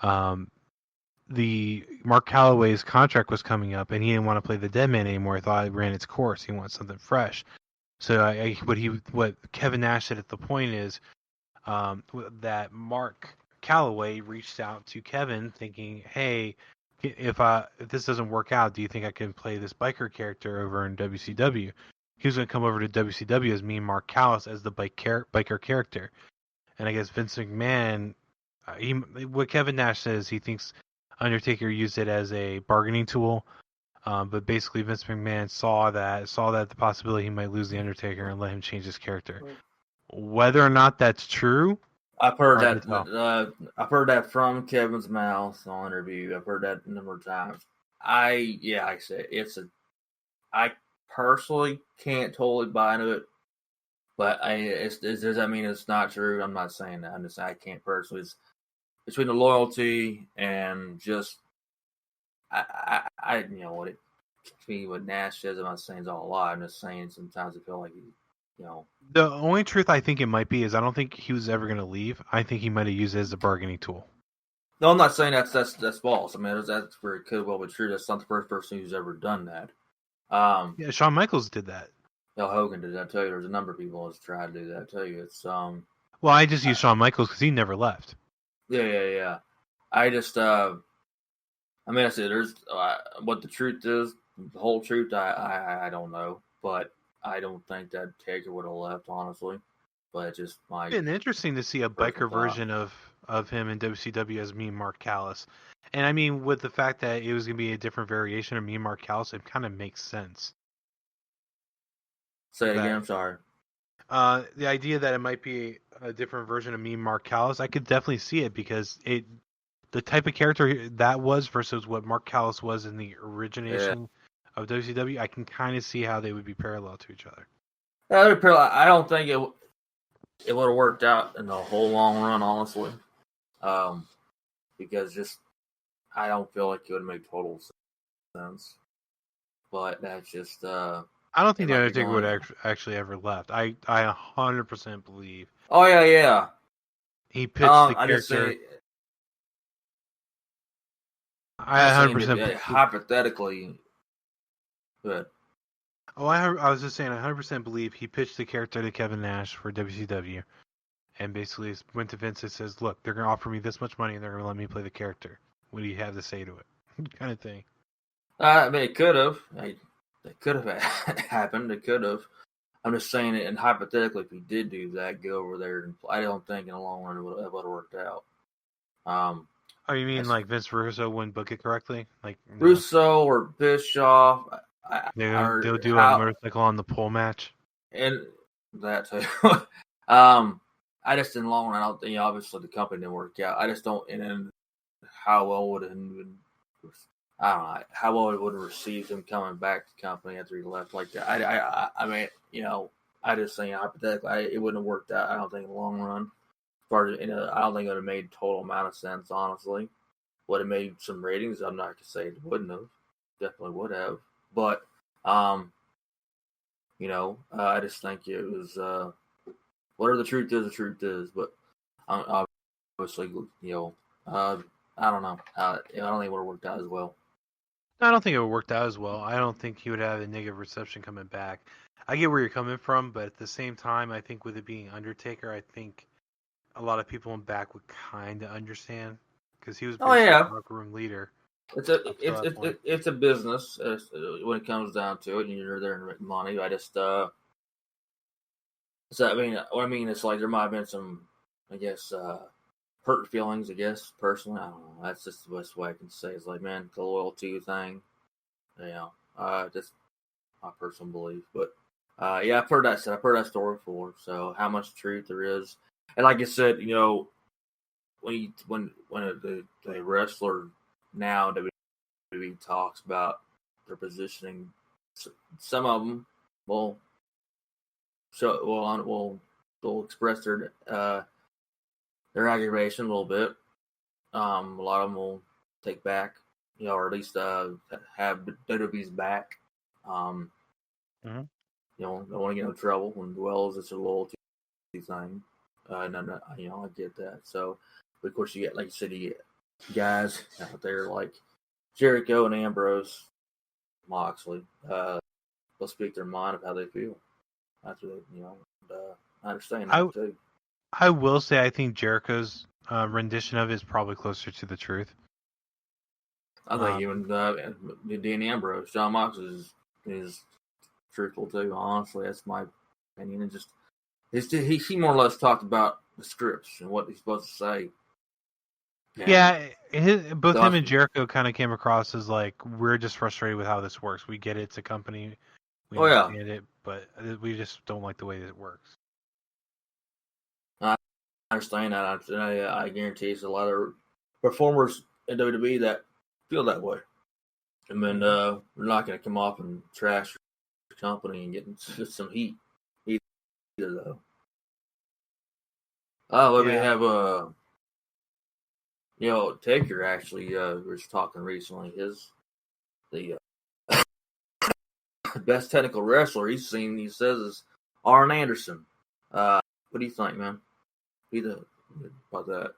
um, the Mark Calloway's contract was coming up, and he didn't want to play the dead man anymore. He thought it ran its course. He wants something fresh. So what Kevin Nash said at the point is that Mark Calloway reached out to Kevin, thinking, "Hey, if this doesn't work out, do you think I can play this biker character over in WCW?" He was going to come over to WCW as me, Mark Callis, as the biker character. And I guess Vince McMahon, what Kevin Nash says, he thinks Undertaker used it as a bargaining tool. But basically, Vince McMahon saw that the possibility he might lose the Undertaker and let him change his character. Whether or not that's true, I've heard that. I've heard that from Kevin's mouth on interview. I've heard that a number of times. I said I personally can't totally buy into it, but does that mean it's not true? I'm not saying that. I'm just saying I can't personally. It's between the loyalty and just I you know what it. What Nash says, I'm not saying it's all a lie. I'm just saying sometimes I feel like The only truth I think it might be is I don't think he was ever going to leave. I think he might have used it as a bargaining tool. No, I'm not saying that's false. I mean, that's where it could well be true. That's not the first person who's ever done that. Yeah, Shawn Michaels did that. Hogan did that. I tell you, there's a number of people that's tried to do that. I tell you, it's Well, I just use Shawn Michaels because he never left. Yeah. I just, I mean, I said there's what the truth is. The whole truth, I don't know, but I don't think that Taker would have left, honestly. But it just might. It's been interesting to see a biker version of him in WCW as me, Mark Callis. And I mean, with the fact that it was going to be a different variation of me, Mark Callis, it kind of makes sense. Say it again, I'm sorry. The idea that it might be a different version of me, Mark Callis, I could definitely see it because the type of character that was versus what Mark Callis was in the origination of WCW, I can kind of see how they would be parallel to each other. I don't think it would have worked out in the whole long run, honestly. Because just I don't feel like it would make total sense. But that's just I don't think the Undertaker would actually ever left. I 100% believe. Oh yeah. He pitched the character. I 100% hypothetically. Good. Oh, I was just saying, I 100% believe he pitched the character to Kevin Nash for WCW, and basically went to Vince and says, "Look, they're going to offer me this much money, and they're going to let me play the character. What do you have to say to it?" kind of thing. I mean, it could have. It could have happened. It could have. I'm just saying it, and hypothetically, if he did do that, go over there, and I don't think in the long run it would have worked out. Oh, you mean like Vince Russo wouldn't book it correctly? Like Russo or Bischoff? They'll do a motorcycle on the pole match, and that too. I just in the long run, I don't think obviously the company didn't work out. I just don't, and then how well would it been? I don't know how well it would have received him coming back to the company after he left like that. I mean, I just think hypothetically, it wouldn't have worked out. I don't think in the long run. As far as, I don't think it would have made total amount of sense. Honestly, would have made some ratings. I'm not gonna say it wouldn't have. Definitely would have. But, I just think it was, whatever the truth is. But obviously, I don't know. I don't think it would have worked out as well. I don't think it would have worked out as well. I don't think he would have a negative reception coming back. I get where you're coming from, but at the same time, I think with it being Undertaker, I think a lot of people in back would kind of understand because he was a locker room leader. It's a business when it comes down to it, and you're there to make money. I just what I mean is like there might have been some, I guess, hurt feelings. I guess personally, I don't know. That's just the best way I can say. It's like, man, the loyalty thing. Just my personal belief. But I've heard that story before. So how much truth there is, and like I said, when the wrestler now WWE talks about their positioning, some of them will express their aggravation a little bit. A lot of them will take back, or at least have WWE's back. Don't want to get in trouble, and it's a loyalty thing. I get that. So, but of course, you get, like you said, you get guys out there like Jericho and Ambrose, Moxley, they'll speak their mind of how they feel after they, and, I understand I that too. I will say I think Jericho's rendition of it is probably closer to the truth. I think even Dean Ambrose, John Moxley is truthful too. Honestly, that's my opinion. And he more or less talked about the scripts and what he's supposed to say. And both so him and Jericho kind of came across as like, we're just frustrated with how this works. We get it, it's a company, we understand it, but we just don't like the way that it works. I understand that. I guarantee it's a lot of performers in WWE that feel that way. I mean, we're not going to come off and trash your company and get some heat either, though. We have Taker actually was talking recently. The best technical wrestler he's seen, he says, is Arn Anderson. What do you think, man? About that?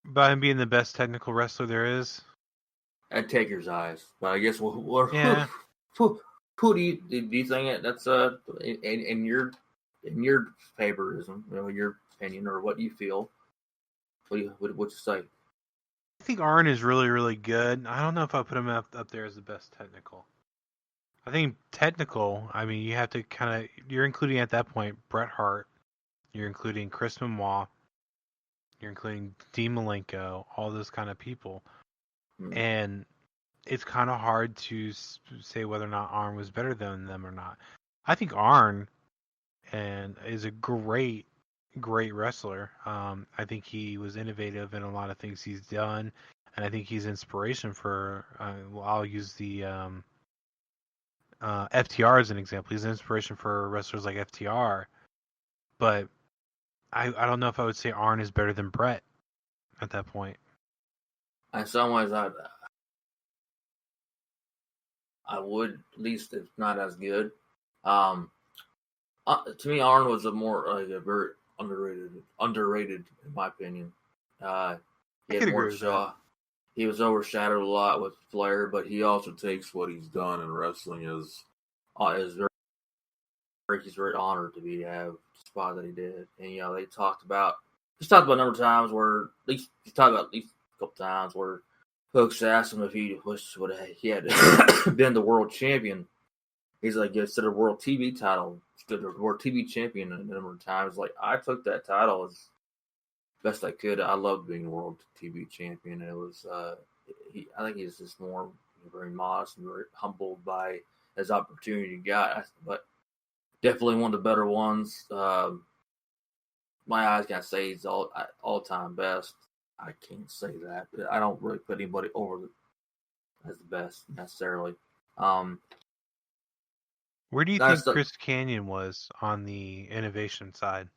About him being the best technical wrestler there is? At Taker's eyes. But I guess who do you think that's in your favorism, your opinion or what you feel? What you say? I think Arn is really, really good. I don't know if I put him up there as the best technical. I think technical, I mean, you have to you're including at that point Bret Hart, you're including Chris Benoit, you're including Dean Malenko, all those kind of people. And it's kind of hard to say whether or not Arn was better than them or not. I think Arn is a great wrestler. I think he was innovative in a lot of things he's done, and I think he's inspiration for. I'll use the FTR as an example. He's an inspiration for wrestlers like FTR, but I don't know if I would say Arn is better than Bret at that point. In some ways, I would, at least if not as good. To me, Arn was a very underrated in my opinion. He had more shot. He was overshadowed a lot with Flair, but he also takes what he's done in wrestling as he's very honored to have the spot that he did. And they talked about a number of times where at least a couple times where folks asked him if he had been the world champion. He's like, considered world TV title, world TV champion a number of times. Like, I took that title as best I could. I loved being world TV champion. It was, I think he's just more very modest and very humbled by his opportunity he got. But definitely one of the better ones. My eyes gotta say he's all time best. I can't say that. I don't really put anybody over as the best necessarily. Where do you think Chris Kanyon was on the innovation side?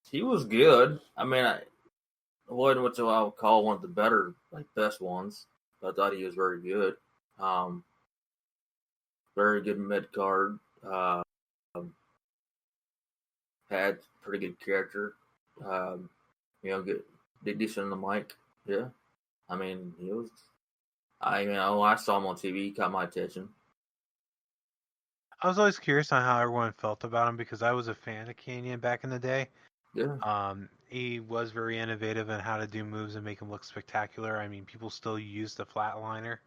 He was good. I mean, I wasn't what I would call one of the better, best ones. I thought he was very good. Very good mid card. Had pretty good character. Good, decent on the mic. Yeah. I mean, he was. I saw him on TV. He caught my attention. I was always curious on how everyone felt about him because I was a fan of Kanyon back in the day. Yeah. He was very innovative in how to do moves and make him look spectacular. I mean, people still use the flatliner.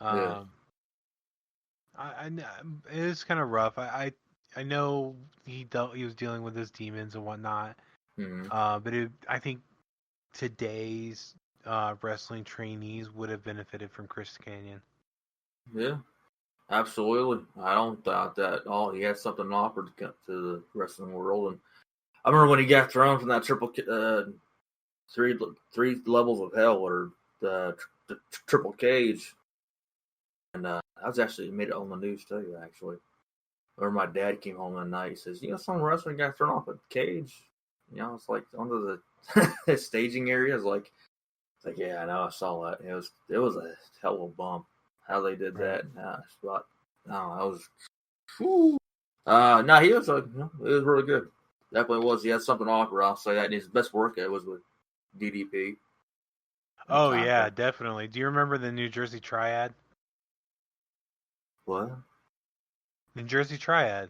Yeah. It is kind of rough. I know he was dealing with his demons and whatnot. Mm-hmm. But I think today's wrestling trainees would have benefited from Chris Kanyon. Yeah, absolutely. I don't doubt that at all. He had something to offer to the wrestling world, and I remember when he got thrown from that three levels of hell, or the triple cage, and I was actually made it on the news too. Actually, or my dad came home one night. He says, some wrestler got thrown off a cage. It's like under the staging area. It's like, yeah, I know, I saw that. It was a hell of a bump how they did that. But no, I was. No, he was it was really good. Definitely was. He had something awkward. I'll say that. And his best workout was with DDP. Oh yeah, definitely. Do you remember the New Jersey Triad? What? New Jersey Triad.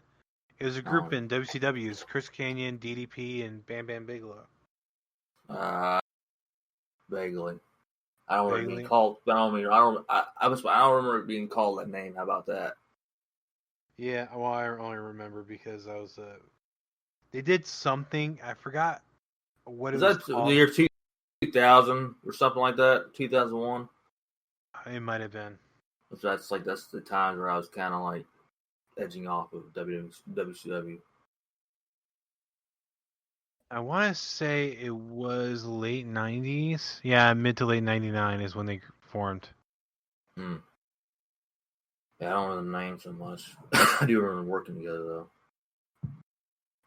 It was a group Oh, in WCW's Chris Kanyon, DDP, and Bam Bam Bigelow. Vaguely. I don't remember it being Vaguely. called. I don't remember it being called that name. How about that? Yeah, well, I only remember because I was. They did something. I forgot what it Was was that the called. year 2000 or something like that? 2001. It might have been. That's the time where I was kind of like edging off of WCW. I want to say it was late 90s. Yeah, mid to late 99 is when they formed. Hmm. Yeah, I don't remember the name so much. I do remember working together though.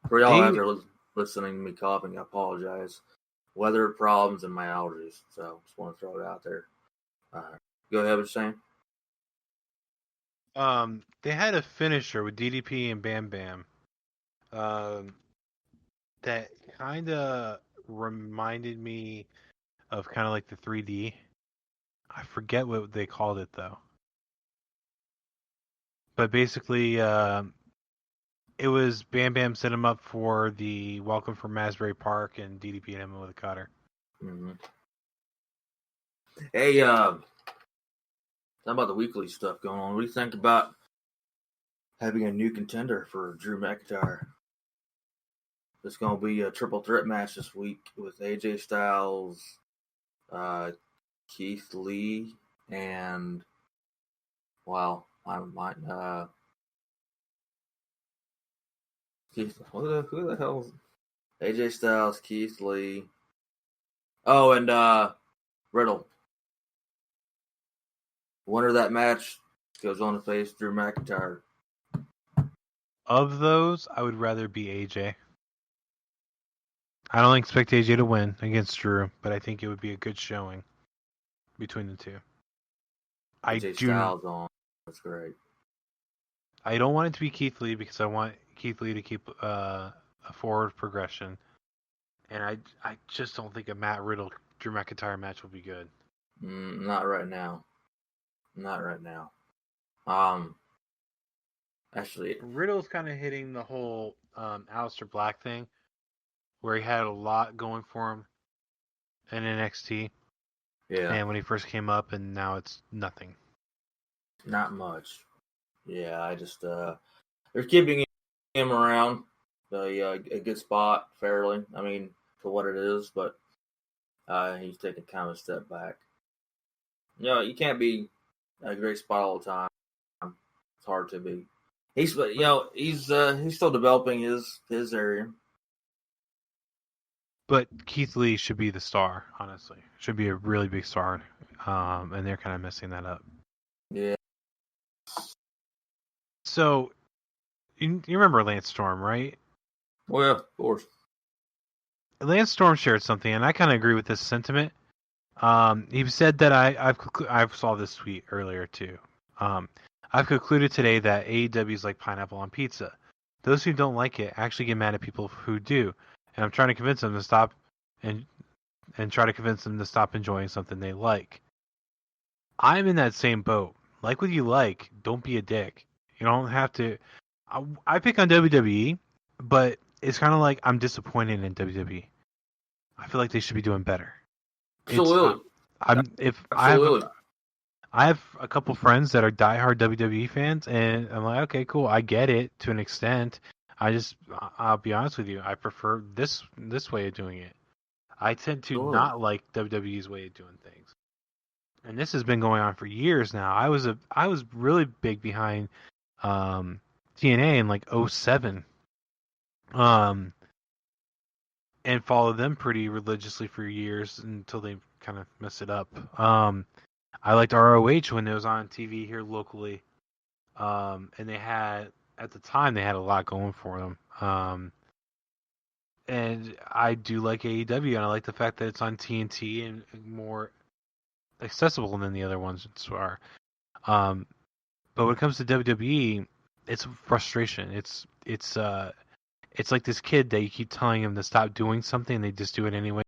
For y'all out They there listening to me coughing, I apologize. Weather problems and my allergies, so just want to throw it out there. Go ahead with saying. they had a finisher with DDP and Bam Bam. Um, that kind of reminded me of kind of like the 3D. I forget what they called it though. But basically, it was Bam Bam set him up for the welcome from Masbury Park, and DDP hit him with a cutter. Mm-hmm. Hey, talking about the weekly stuff going on. What do you think about having a new contender for Drew McIntyre? It's going to be a triple threat match this week with AJ Styles, Keith Lee, and wow, I might Keith. Who the hell? AJ Styles, Keith Lee. Oh, and Riddle. Winner of that match goes on to face Drew McIntyre. Of those, I would rather be AJ. I don't expect AJ to win against Drew, but I think it would be a good showing between the two. AJ Styles on. That's great. I don't want it to be Keith Lee because I want Keith Lee to keep a forward progression, and I just don't think a Matt Riddle Drew McIntyre match will be good. Not right now. Not right now. Actually, Riddle's kind of hitting the whole Aleister Black thing, where he had a lot going for him in NXT, yeah, and when he first came up, and now it's nothing. not much. Yeah, I just they're keeping him around a good spot fairly. I mean, for what it is, but he's taking kind of a step back. You know, you can't be a great spot all the time. It's hard to be. He's still developing his area. But Keith Lee should be the star, honestly. Should be a really big star, and they're kind of messing that up. Yeah. So, you remember Lance Storm, right? Well, yeah, of course. Lance Storm shared something, and I kind of agree with this sentiment. He said that I saw this tweet earlier too. I've concluded today that AEW is like pineapple on pizza. Those who don't like it actually get mad at people who do, and I'm trying to convince them to stop and try to convince them to stop enjoying something they like. I'm in that same boat. Like what you like, don't be a dick. You don't have to. I pick on WWE, but it's kind of like I'm disappointed in WWE. I feel like they should be doing better. It's Absolutely. Absolutely. I have a couple friends that are diehard WWE fans, and I'm like, okay, cool, I get it to an extent. I'll be honest with you, I prefer this way of doing it. I tend to Absolutely. not like WWE's way of doing things, and this has been going on for years now. I was really big behind TNA in like 07, and followed them pretty religiously for years until they kind of messed it up. I liked ROH when it was on TV here locally, and they had at the time they had a lot going for them. And I do like AEW, and I like the fact that it's on TNT and more accessible than the other ones are. But when it comes to WWE, it's frustration. It's it's like this kid that you keep telling him to stop doing something, and they just do it anyway.